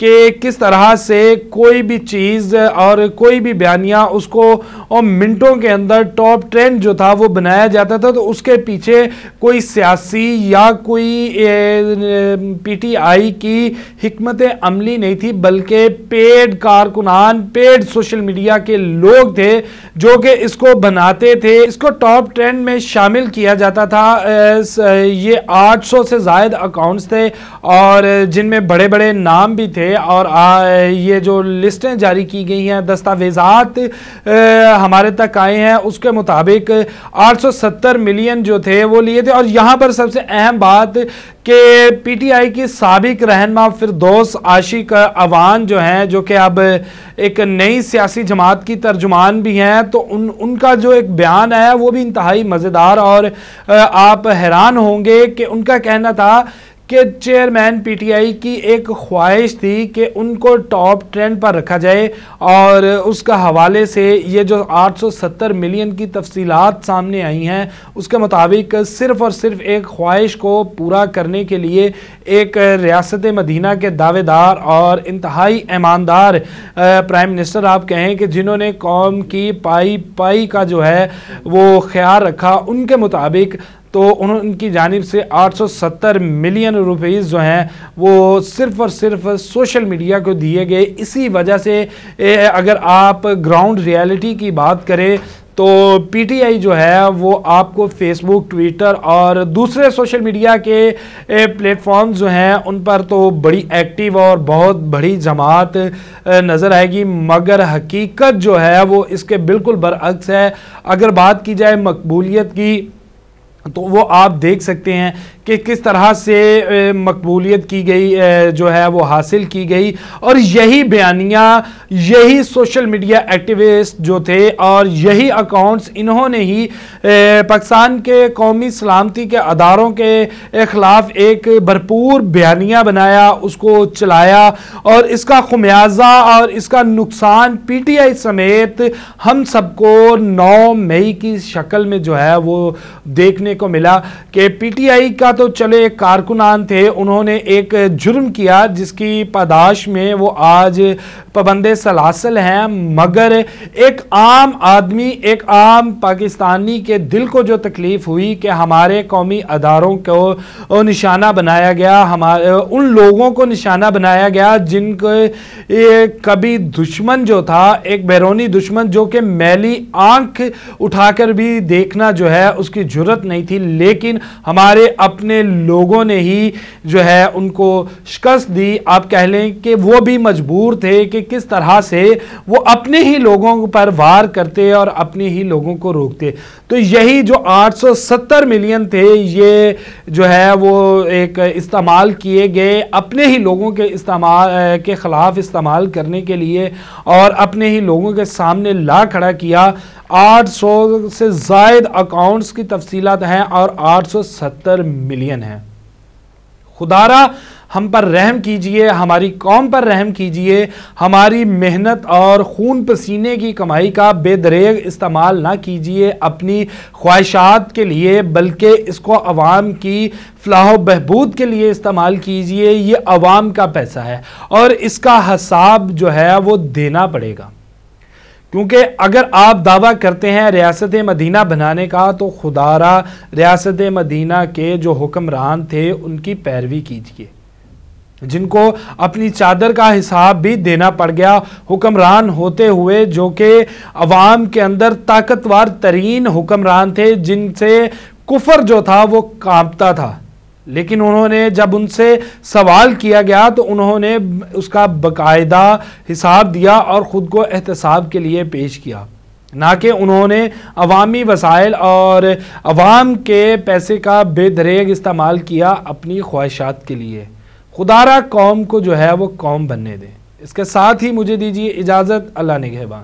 کہ کس طرح سے کوئی بھی چیز اور کوئی بھی بیانیہ اس کو منٹوں کے اندر ٹاپ ٹرینڈ جو تھا وہ بنایا جاتا تھا، تو اس کے پیچھے کوئی سیاسی یا کوئی پی ٹی آئی کی حکمت عملی نہیں تھی، بلکہ پیڈ کارکنان، پیڈ سوشل میڈیا کے لوگ تھے جو کہ اس کو بناتے تھے، اس کو ٹاپ ٹرینڈ میں شامل کیا جاتا تھا۔ یہ 800 سے زائد اکاؤنٹس تھے اور جن میں بڑے بڑے نام بھی تھے، اور یہ جو لسٹیں جاری کی گئی ہیں، دستاویزات ہمارے تک آئے ہیں، اس کے مطابق 870 ملین جو تھے وہ لیے تھے۔ اور یہاں پر سب سے اہم بات کہ پی ٹی آئی کی سابق رہنما فردوس عاشق اعوان جو ہیں، جو کہ اب ایک نئی سیاسی جماعت کی ترجمان بھی ہیں، تو ان کا جو ایک بیان ہے وہ بھی انتہائی مزیدار، اور آپ حیران ہوں گے کہ ان کا کہنا تھا کہ چیئرمین پی ٹی آئی کی ایک خواہش تھی کہ ان کو ٹاپ ٹرینڈ پر رکھا جائے، اور اس کا حوالے سے یہ جو 870 ملین کی تفصیلات سامنے آئی ہیں، اس کے مطابق صرف اور صرف ایک خواہش کو پورا کرنے کے لیے ایک ریاست مدینہ کے دعوے دار اور انتہائی ایماندار پرائم منسٹر آپ کہیں کہ جنہوں نے قوم کی پائی کا جو ہے وہ خیال رکھا، ان کے مطابق تو ان کی جانب سے 870 ملین روپیز جو ہیں وہ صرف اور صرف سوشل میڈیا کو دیے گئے۔ اسی وجہ سے اگر آپ گراؤنڈ ریالٹی کی بات کریں تو پی ٹی آئی جو ہے وہ آپ کو فیس بک، ٹویٹر اور دوسرے سوشل میڈیا کے پلیٹ فارمز جو ہیں ان پر تو بڑی ایکٹیو اور بہت بڑی جماعت نظر آئے گی، مگر حقیقت جو ہے وہ اس کے بالکل برعکس ہے۔ اگر بات کی جائے مقبولیت کی تو وہ آپ دیکھ سکتے ہیں کہ کس طرح سے مقبولیت کی گئی جو ہے وہ حاصل کی گئی، اور یہی بیانیہ، یہی سوشل میڈیا ایکٹیوسٹ جو تھے اور یہی اکاؤنٹس، انہوں نے ہی پاکستان کے قومی سلامتی کے اداروں کے خلاف ایک بھرپور بیانیہ بنایا، اس کو چلایا، اور اس کا خمیازہ اور اس کا نقصان پی ٹی آئی سمیت ہم سب کو 9 مئی کی شکل میں جو ہے وہ دیکھنے کو ملا کہ پی ٹی آئی کا تو چلے کارکنان تھے، انہوں نے ایک جرم کیا جس کی پاداش میں وہ آج پابند سلاسل ہیں، مگر ایک عام آدمی، ایک عام پاکستانی کے دل کو جو تکلیف ہوئی کہ ہمارے قومی اداروں کو نشانہ بنایا گیا، ان لوگوں کو نشانہ بنایا گیا جن کو کبھی دشمن جو تھا، ایک بیرونی دشمن جو کہ میلی آنکھ اٹھا کر بھی دیکھنا جو ہے اس کی جرت نہیں تھی، لیکن ہمارے اپنے لوگوں نے ہی جو ہے ان کو شکست دی۔ آپ کہہ لیں کہ وہ بھی مجبور تھے کہ کس طرح سے وہ اپنے ہی لوگوں پر وار کرتے اور اپنے ہی لوگوں کو روکتے۔ تو یہی جو 870 ملین تھے، یہ جو ہے وہ ایک استعمال کیے گئے اپنے ہی لوگوں کے خلاف استعمال کرنے کے لیے، اور اپنے ہی لوگوں کے سامنے لا کھڑا کیا۔ 800 سے زائد اکاؤنٹس کی تفصیلات ہیں اور 870 ملین ہیں۔ خدا را ہم پر رحم کیجئے، ہماری قوم پر رحم کیجئے، ہماری محنت اور خون پسینے کی کمائی کا بے دریغ استعمال نہ کیجئے اپنی خواہشات کے لیے، بلکہ اس کو عوام کی فلاح و بہبود کے لیے استعمال کیجئے۔ یہ عوام کا پیسہ ہے اور اس کا حساب جو ہے وہ دینا پڑے گا، کیونکہ اگر آپ دعویٰ کرتے ہیں ریاست مدینہ بنانے کا تو خدا را ریاست مدینہ کے جو حکمران تھے ان کی پیروی کیجئے، جن کو اپنی چادر کا حساب بھی دینا پڑ گیا، حکمران ہوتے ہوئے جو کہ عوام کے اندر طاقتور ترین حکمران تھے، جن سے کفر جو تھا وہ کانپتا تھا، لیکن انہوں نے جب ان سے سوال کیا گیا تو انہوں نے اس کا باقاعدہ حساب دیا اور خود کو احتساب کے لیے پیش کیا، نہ کہ انہوں نے عوامی وسائل اور عوام کے پیسے کا بے دریغ استعمال کیا اپنی خواہشات کے لیے۔ خدا را قوم کو جو ہے وہ قوم بننے دیں۔ اس کے ساتھ ہی مجھے دیجیے اجازت، اللہ نگہبان۔